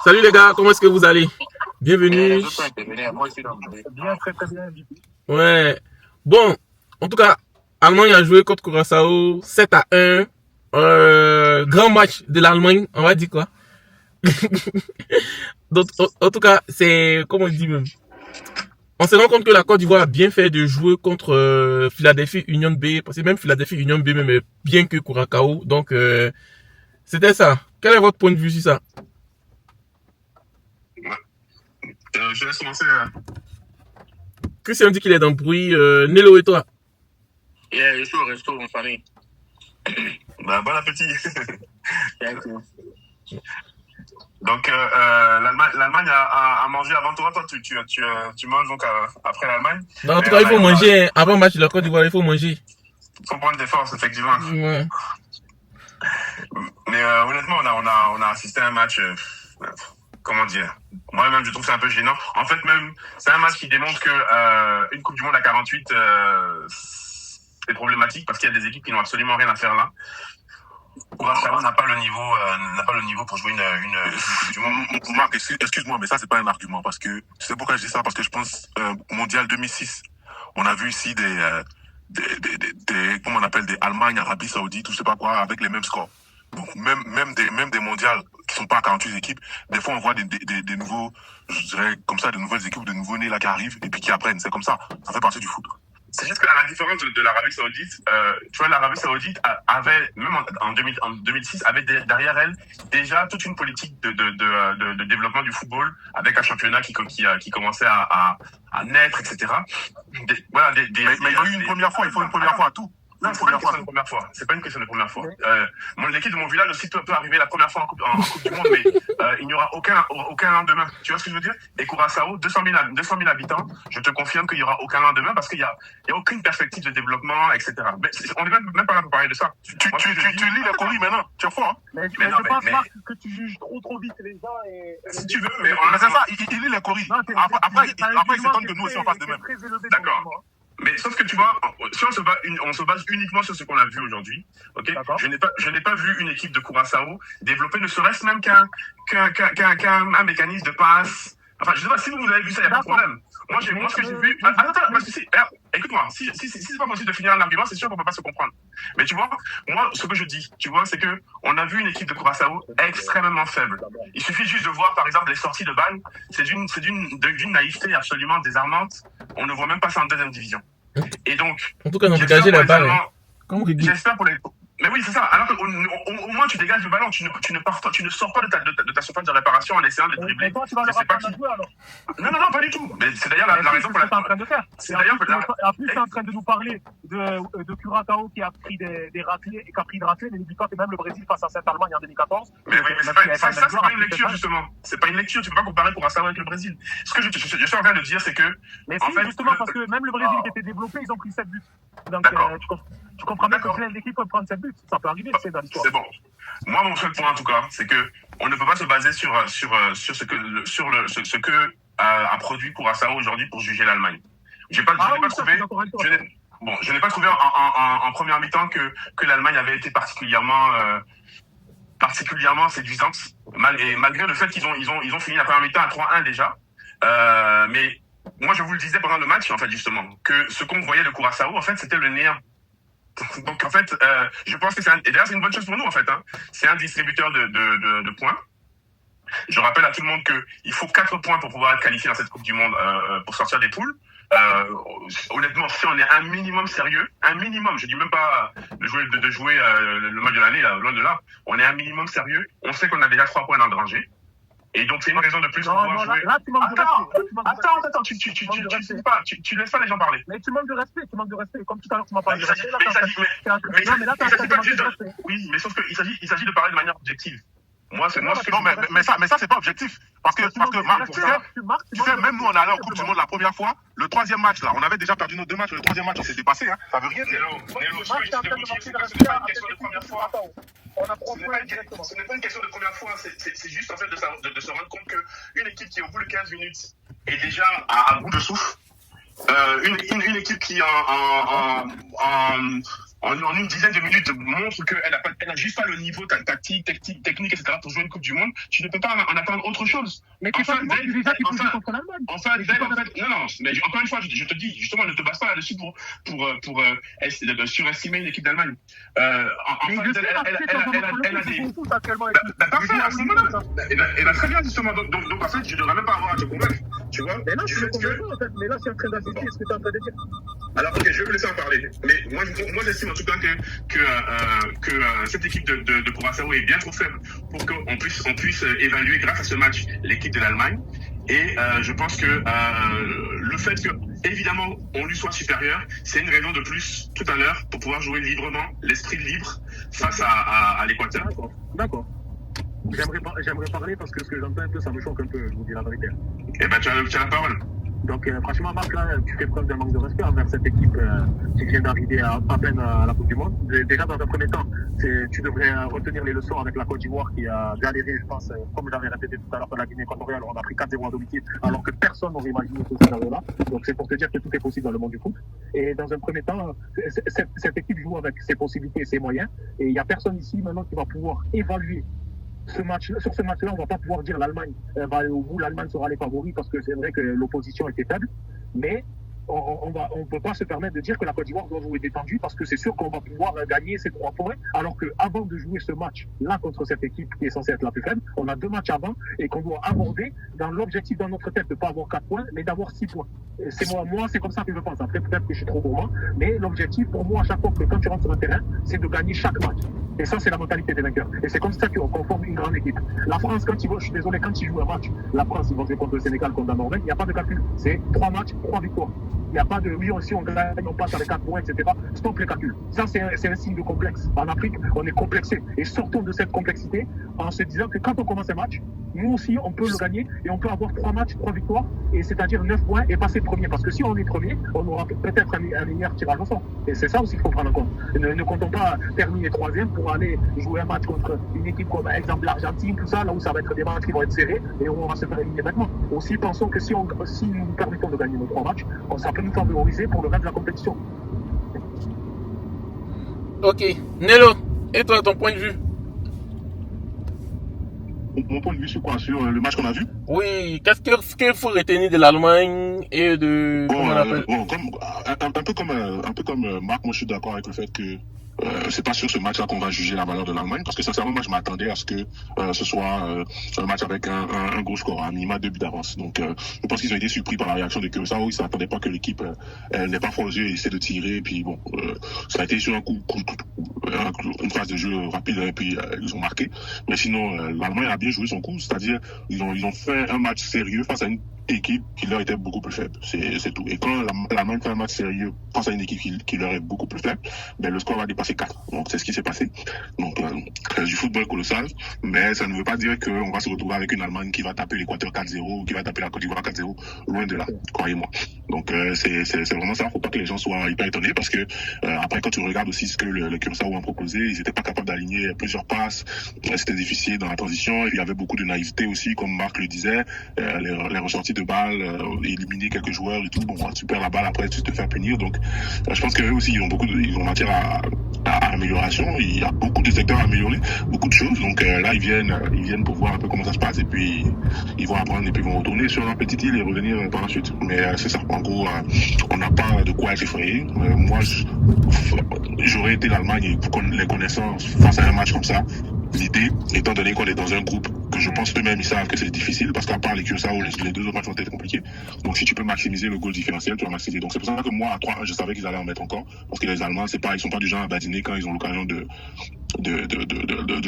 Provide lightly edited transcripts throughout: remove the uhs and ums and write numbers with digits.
Salut les gars, comment est-ce que vous allez? Bienvenue. Bien, très très bien. Ouais. Bon, en tout cas, Allemagne a joué contre Curaçao 7 à 1. Grand match de l'Allemagne, on va dire quoi. Donc, en tout cas, c'est, comme on dit même, on se rend compte que la Côte d'Ivoire a bien fait de jouer contre Philadelphie Union B, parce que même Philadelphie Union B même est bien que Curaçao. Donc, c'était ça. Quel est votre point de vue sur ça? Je laisse commencer. Christian dit qu'il est dans le bruit. Nelo et toi? Je suis au resto en famille. Bon appétit. Donc, l'Allemagne a mangé avant toi. Toi, tu manges donc après l'Allemagne. En tout cas, il faut manger. Avant match de la Côte d'Ivoire, il faut manger. Il faut prendre des forces, effectivement. Ouais. Mais honnêtement, on a assisté à un match. Comment dire? Moi-même, je trouve ça un peu gênant. En fait, même, c'est un match qui démontre que une Coupe du Monde à 48, c'est problématique parce qu'il y a des équipes qui n'ont absolument rien à faire là. Curaçao n'a pas le niveau pour jouer une Coupe du Monde. Marc, excuse-moi, mais ça, c'est pas un argument parce que, tu sais pourquoi je dis ça? Parce que je pense, Mondial 2006, on a vu ici comment on appelle, des Allemagne, Arabie Saoudite, ou je sais pas quoi, avec les mêmes scores. Donc, même des mondiales qui sont pas à 48 équipes, des fois, on voit des nouveaux, je dirais, comme ça, de nouvelles équipes, de nouveaux nés là qui arrivent et puis qui apprennent. C'est comme ça. Ça fait partie du foot. C'est juste qu'à la différence de l'Arabie Saoudite, tu vois, l'Arabie Saoudite avait, même en 2006, avait derrière elle déjà toute une politique de développement du football avec un championnat qui commençait à naître, etc. Mais il y a eu une première fois, il faut une première fois à tout. Non, c'est pas une question de première fois. C'est pas une question de première fois. L'équipe de mon village aussi peut arriver la première fois en Coupe du Monde, mais il n'y aura aucun lendemain. Tu vois ce que je veux dire? Et Curaçao, 200 000 habitants, je te confirme qu'il n'y aura aucun lendemain parce qu'il y a aucune perspective de développement, etc. Mais on n'est même pas là pour parler de ça. Tu lis la Corée maintenant. Tu es fort, hein? Mais je pense pas que tu juges trop vite les gens et... Si tu veux, mais c'est ça, il lit la Corée. Après, il s'étonne que nous aussi on fasse de même. D'accord. Mais sauf que tu vois, si on se base uniquement sur ce qu'on a vu aujourd'hui, ok? Je n'ai pas vu une équipe de Curaçao développer ne serait-ce même qu'un mécanisme de passe. Enfin, je sais pas si vous avez vu ça, il n'y a pas de problème. Moi, ce que j'ai vu. Attends, écoute-moi. Si c'est pas possible de finir un argument, c'est sûr qu'on peut pas se comprendre. Mais tu vois, moi, ce que je dis, tu vois, c'est que on a vu une équipe de Curaçao extrêmement faible. Il suffit juste de voir, par exemple, les sorties de balles. C'est d'une naïveté absolument désarmante. On ne voit même pas ça en deuxième division. Et donc, en tout cas, on dégageait la balle. J'espère pour les. Mais oui, c'est ça. Alors qu'au moins, tu dégages le ballon, tu ne sors pas de ta surface de réparation en essayant de dribbler. Mais toi, tu vas le rappeler à jouer alors. Non, pas du tout. Mais c'est d'ailleurs la raison pour laquelle. C'est en train de faire. En plus, tu es en train de nous parler de Curaçao qui a pris des raclés et qui a pris des raclés, mais n'oublie pas que même le Brésil face à cette Allemagne en 2014. Mais oui, mais ça, c'est pas une lecture, justement. C'est pas une lecture. Tu peux pas comparer Curaçao avec le Brésil. Ce que je suis en train de dire, c'est que. Mais si, justement, parce que même le Brésil qui était développé, ils ont pris 7 buts. Donc, tu comprends bien que plein d'équipes peuvent prendre 7 buts. Ça peut arriver, c'est dans l'histoire. C'est bon. Moi, mon seul point, en tout cas, c'est que on ne peut pas se baser sur ce que a produit Curaçao aujourd'hui pour juger l'Allemagne. Je n'ai pas trouvé en première mi-temps que l'Allemagne avait été particulièrement séduisante, malgré le fait qu'ils ont fini la première mi-temps à 3-1 déjà. Mais moi, je vous le disais pendant le match, en fait, justement, que ce qu'on voyait de Curaçao, en fait, c'était le néant. Donc, en fait, je pense que et d'ailleurs, c'est une bonne chose pour nous, en fait, hein. C'est un distributeur de points. Je rappelle à tout le monde qu'il faut 4 points pour pouvoir être qualifié dans cette Coupe du Monde, pour sortir des poules. Honnêtement, si on est un minimum sérieux, je dis même pas de jouer le match de l'année, loin de là, on est un minimum sérieux, on sait qu'on a déjà 3 points dans le rangé. Et donc, c'est une raison de plus pour pouvoir jouer. Là, tu manques de respect. Attends, tu laisses pas les gens parler. Mais tu manques de respect. Comme tout à l'heure, tu m'as parlé de respect. Mais là, oui, mais sauf qu'il s'agit de parler de manière objective. Mais ça, c'est pas objectif. Parce que Marc, tu sais, même nous, on est allé en Coupe du Monde la première fois. Le troisième match, là, on avait déjà perdu nos 2 matchs. Le troisième match, on s'est dépassé, hein. Ça veut rien dire. Ce n'est pas une question de première fois, c'est juste en fait de se rendre compte qu'une équipe qui au bout de 15 minutes est déjà à bout de souffle, une équipe qui en une dizaine de minutes montre qu'elle n'a juste pas le niveau technique, etc. pour jouer une Coupe du Monde, tu ne peux pas en attendre autre chose. Mais c'est pas déjà qu'il faut jouer contre l'Allemagne. Non, mais encore une fois, je te dis, justement, ne te base pas là-dessus pour surestimer une équipe d'Allemagne. Elle a des... Parfait, très bien, justement. Donc, en fait, je ne devrais même pas avoir à te convaincre. Tu vois? Mais là, je suis convaincu, en fait. Mais là, je suis en train d'assister ce que tu es en train de dire. Alors, ok, je vais vous laisser en parler. Mais moi j'estime en tout cas que cette équipe de Curaçao est bien trop faible pour qu'on puisse évaluer grâce à ce match l'équipe de l'Allemagne. Et je pense que le fait que, évidemment, on lui soit supérieur, c'est une raison de plus tout à l'heure pour pouvoir jouer librement, l'esprit libre, face à l'Équateur. D'accord. J'aimerais parler parce que ce que j'entends un peu, ça me choque un peu, je vous dis la vérité. Eh ben, tu as la parole. Donc, franchement, Marc, là, tu fais preuve d'un manque de respect envers cette équipe qui vient d'arriver à peine à la Coupe du Monde. Déjà, dans un premier temps, tu devrais retenir les leçons avec la Côte d'Ivoire qui a galéré, je pense, comme j'avais répété tout à l'heure, pour la Guinée équatoriale. On a pris 4-0 à domicile, alors que personne n'aurait imaginé ce scénario-là. Donc, c'est pour te dire que tout est possible dans le monde du foot. Et dans un premier temps, cette équipe joue avec ses possibilités et ses moyens. Et il n'y a personne ici maintenant qui va pouvoir évaluer sur ce match-là, on ne va pas pouvoir dire l'Allemagne va aller au bout, l'Allemagne sera les favoris parce que c'est vrai que l'opposition était faible, mais on ne peut pas se permettre de dire que la Côte d'Ivoire doit jouer détendue parce que c'est sûr qu'on va pouvoir gagner ces 3 points, alors qu'avant de jouer ce match-là contre cette équipe qui est censée être la plus faible, on a 2 matchs avant et qu'on doit aborder dans l'objectif dans notre tête de ne pas avoir 4 points, mais d'avoir 6 points. C'est moi, c'est comme ça que je pense. Après, peut-être que je suis trop gourmand, mais l'objectif pour moi, à chaque fois que quand tu rentres sur un terrain, c'est de gagner chaque match. Et ça, c'est la mentalité des vainqueurs. Et c'est comme ça qu'on forme une grande équipe. La France, je suis désolé, quand ils jouent un match, la France, ils vont jouer contre le Sénégal, contre la Norvège, il n'y a pas de calcul. C'est 3 matchs, 3 victoires. Il n'y a pas de oui, si on gagne, on passe avec 4 points, etc. Stop les calculs. Ça, c'est un signe de complexe. En Afrique, on est complexé. Et sortons de cette complexité en se disant que quand on commence un match, nous aussi, on peut le gagner et on peut avoir 3 matchs, 3 victoires, et c'est-à-dire 9 points et passer premier. Parce que si on est premier, on aura peut-être un meilleur tirage au sort. Et c'est ça aussi qu'il faut prendre en compte. Ne comptons pas terminer 3e pour aller jouer un match contre une équipe comme, par exemple, l'Argentine, tout ça, là où ça va être des matchs qui vont être serrés et où on va se faire éliminer maintenant. Aussi, pensons que si nous permettons de gagner nos 3 matchs, ça peut nous favoriser pour le reste de la compétition. Ok. Nello, et toi, ton point de vue? Mon point de vue sur quoi? Sur le match qu'on a vu? Oui, qu'est-ce qu'il faut retenir de l'Allemagne et de... comment on appelle? Un peu comme Marc, moi je suis d'accord avec le fait que c'est pas sur ce match-là qu'on va juger la valeur de l'Allemagne, parce que sincèrement, moi je m'attendais à ce que ce soit un match avec un gros score, un minimum 2 buts d'avance. Donc je pense qu'ils ont été surpris par la réaction de Curaçao. Ils ne s'attendaient pas que l'équipe n'ait pas froid aux yeux et essaie de tirer. Et puis bon, ça a été sur une phase de jeu rapide et puis ils ont marqué. Mais sinon, l'Allemagne a bien joué son coup, c'est-à-dire ils ont fait un match sérieux face à une équipe qui leur était beaucoup plus faible, c'est tout. Et quand l'Allemagne fait un match sérieux face à une équipe qui leur est beaucoup plus faible, ben le score va dépasser 4. Donc c'est ce qui s'est passé. Donc du football colossal, mais ça ne veut pas dire qu'on va se retrouver avec une Allemagne qui va taper l'Équateur 4-0 ou qui va taper la Côte d'Ivoire 4-0, loin de là, croyez-moi. Donc c'est vraiment ça, faut pas que les gens soient hyper étonnés parce que après quand tu regardes aussi ce que le Curaçao a proposé, ils n'étaient pas capables d'aligner plusieurs passes, c'était difficile dans la transition, il y avait beaucoup de naïveté aussi, comme Marc le disait, les ressorties de balles, éliminer quelques joueurs et tout, bon, tu perds la balle après tu te fais punir, donc je pense qu'eux aussi ils ont matière à amélioration, il y a beaucoup de secteurs à améliorer, beaucoup de choses, donc là ils viennent pour voir un peu comment ça se passe et puis ils vont apprendre et puis ils vont retourner sur leur petite île et revenir par la suite, mais c'est ça, en gros on n'a pas de quoi être effrayé. Moi j'aurais été l'Allemagne et les connaissant face à un match comme ça, l'idée étant donné qu'on est dans un groupe que je pense eux-mêmes ils savent que c'est difficile parce qu'à part les Curaçao, les 2 autres matchs vont être compliqués, donc si tu peux maximiser le goal différentiel tu vas maximiser, donc c'est pour ça que moi à 3-1 je savais qu'ils allaient en mettre encore parce que les Allemands ils sont pas du genre à badiner quand ils ont l'occasion de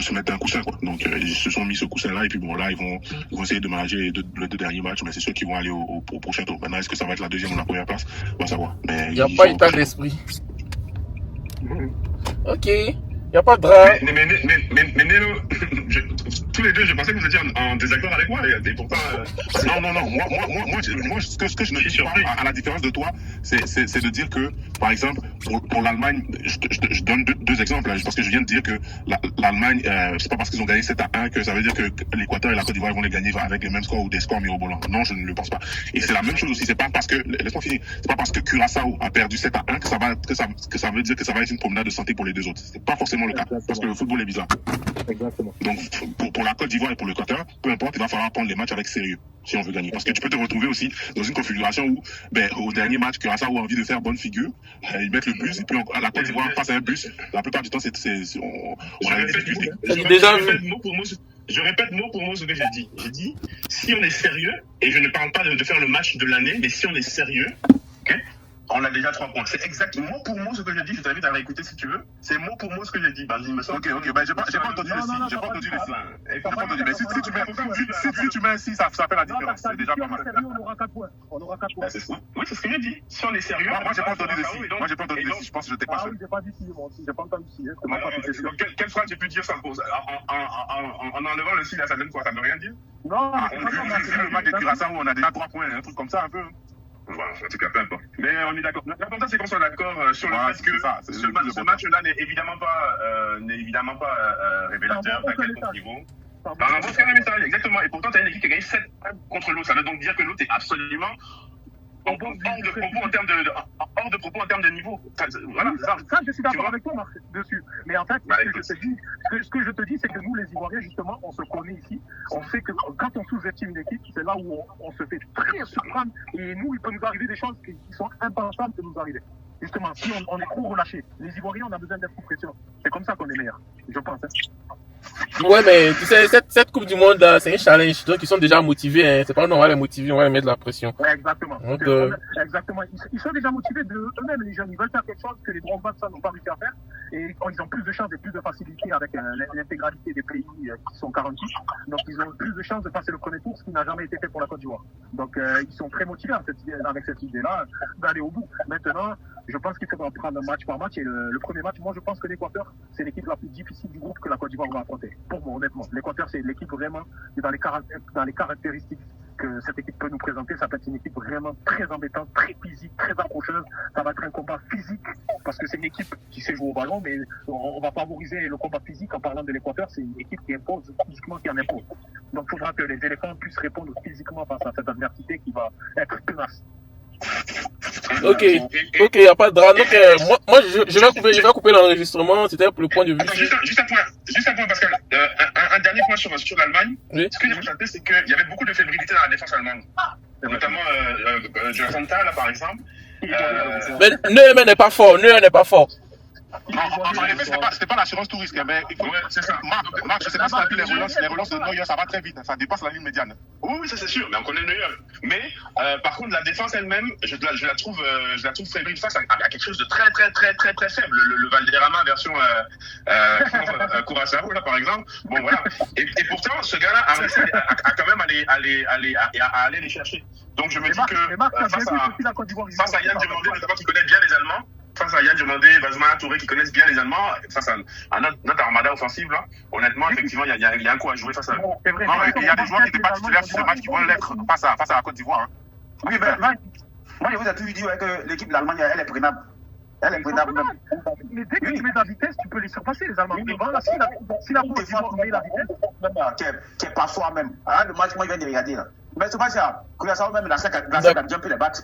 se mettre un coussin quoi. Donc ils se sont mis ce coussin là et puis bon là ils vont essayer de manager les 2 derniers matchs, mais c'est ceux qui vont aller au prochain tour. Maintenant est-ce que ça va être la 2e ou la première place, on va savoir, mais il n'y a pas état d'esprit. Ok. Il n'y a pas de drame. Mais Nelo, tous les deux, je pensais que vous étiez en désaccord avec moi. Et pourtant, Non. Moi, ce que je ne dis pas, à la différence de toi, c'est de dire que, par exemple, pour l'Allemagne, je donne deux exemples, hein, parce que je viens de dire que l'Allemagne, c'est pas parce qu'ils ont gagné 7-1 que ça veut dire que l'Équateur et la Côte d'Ivoire vont les gagner avec les mêmes scores ou des scores mirobolants. Non, je ne le pense pas. Et c'est la même chose aussi. C'est pas parce que, laisse-moi finir, c'est pas parce que Curaçao a perdu 7-1 que ça veut dire que ça va être une promenade de santé pour les deux autres. C'est pas forcément le cas, parce que le football est bizarre. Exactement. Donc, pour la Côte d'Ivoire et pour l'Équateur, peu importe, il va falloir prendre les matchs avec sérieux si on veut gagner. Parce que tu peux te retrouver aussi dans une configuration où, au dernier match, Curaçao a envie de faire bonne figure, ils mettent le bus, et puis la Côte d'Ivoire passe à un bus. La plupart du temps, on a des difficultés. Je répète mot pour mot ce que j'ai dit. J'ai dit, si on est sérieux, et je ne parle pas de faire le match de l'année, mais si on est sérieux, ok, on a déjà 3 points. C'est exactement mot pour mot ce que j'ai dit. Je t'invite à réécouter si tu veux. C'est mot pour mot ce que j'ai dit. Il me semble. Ok, j'ai pas entendu le si. J'ai pas entendu le si. Mais si tu mets un si, ça fait la différence. C'est déjà pas mal. On aura 4 points. On aura 4 points. Oui, c'est ce que j'ai dit. Si on est sérieux. Moi, j'ai pas entendu le si. Je pense que je t'ai pas j'ai pas dit si, moi aussi. J'ai pas entendu si. Quelle phrase j'ai pu dire ça en enlevant le si là, ça donne quoi? Ça veut rien dire? Non, vu le match de Curaçao où on a déjà 3 points, un truc comme ça un peu. Voilà, en tout cas, peu importe. Mais on est d'accord. L'important, c'est qu'on soit d'accord sur le fait que ce match-là n'est évidemment pas révélateur d'un quelconque niveau. Dans un bon message, exactement. Et pourtant, tu as une équipe qui a gagné 7 contre l'autre. Ça veut donc dire que l'autre est absolument hors de propos en termes de niveau. Voilà, ça, je suis d'accord avec toi, Marc, dessus. Mais en fait, ce que je te dis, c'est que nous, les Ivoiriens, justement, on se connaît ici. On sait que quand on sous-estime une équipe, c'est là où on se fait très surprendre. Et nous, il peut nous arriver des choses qui sont impensables de nous arriver. Justement, si on est trop relâché. Les Ivoiriens, on a besoin d'être sous pression. C'est comme ça qu'on est meilleur, je pense. Ouais, mais tu sais, cette Coupe du Monde, c'est un challenge. Donc, ils sont déjà motivés. Hein. C'est pas nous, on va les motiver, on va les mettre de la pression. Ouais, exactement. Donc, exactement. Ils sont déjà motivés eux-mêmes, les jeunes. Ils veulent faire quelque chose que les Drogba n'ont pas réussi à faire. Et ils ont plus de chances et plus de facilité avec l'intégralité des pays qui sont 48. Donc, ils ont plus de chances de passer le premier tour, ce qui n'a jamais été fait pour la Côte d'Ivoire. Donc, ils sont très motivés avec cette idée-là d'aller au bout. Maintenant, je pense qu'il faudra prendre match par match. Et le premier match, moi, je pense que l'Équateur, c'est l'équipe la plus difficile du groupe que la Côte d'Ivoire va affronter. Pour moi, honnêtement. L'Équateur, c'est l'équipe vraiment, dans les caractéristiques que cette équipe peut nous présenter, ça peut être une équipe vraiment très embêtante, très physique, très accrocheuse. Ça va être un combat physique, parce que c'est une équipe qui sait jouer au ballon, mais on va favoriser le combat physique en parlant de l'Équateur. C'est une équipe qui impose, physiquement qui en impose. Donc, il faudra que les éléphants puissent répondre physiquement face à cette adversité qui va être tenace. Ok, y a pas de drame. Donc, moi, je vais couper l'enregistrement. C'était pour le point de vue. Attends, juste un point, Pascal. Un dernier point sur l'Allemagne. Oui. Ce que j'ai constaté, c'est qu'il y avait beaucoup de fébrilité dans la défense allemande. Notamment Jonathan Tah, là, par exemple. Mais Neuer n'est pas fort. En effet, c'était pas l'assurance tout risque, mais il faut. C'est ça. Marc, je sais pas si tu as vu les relances de Neuer, ça va très vite, ça dépasse la ligne médiane. Oui, ça c'est sûr, mais on connaît Neuer. Mais par contre, la défense elle-même, je la trouve fébrile face à quelque chose de très faible. Le Valderrama version Curaçao, là, par exemple. Bon, voilà. Et pourtant, ce gars-là a réussi à quand même aller les chercher. Donc je me dis que face à Yann Diomandé, notamment qui connaît bien les Allemands, face à Yann Diomandé, Basma, Touré qui connaissent bien les Allemands, face à notre armada offensive, là, honnêtement, effectivement, il y a un coup à jouer face à eux. Non, il y a des joueurs qui n'étaient pas titulaires sur ce match qui vont l'être face à la Côte d'Ivoire. Hein. Oui, mais moi, je vous ai toujours dit que l'équipe de l'Allemagne, elle est prenable. Elle est prenable même. Mais dès que tu mets de la vitesse, tu peux les surpasser, les Allemands. Si la Côte d'Ivoire met la vitesse. Qui est parfois même. Le match, moi, je viens de regarder là. Mais ce match-là, Curaçao même, la SEC a déjà pu les battre.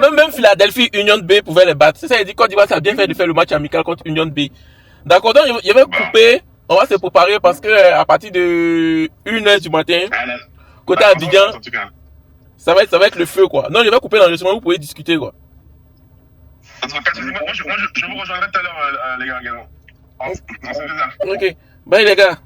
Non, même Philadelphie Union B pouvait les battre. Ça veut dire Côte d'Ivoire, ça a bien fait de faire le match amical contre Union B. D'accord, donc je vais couper. On va se préparer parce que à partir de 1h du matin, côté Abidjan, ça va être le feu, quoi. Non, je vais couper l'enregistrement, vous pouvez discuter, quoi. Moi, je vous rejoindrai tout à l'heure, les gars. Ok. Bye, les gars.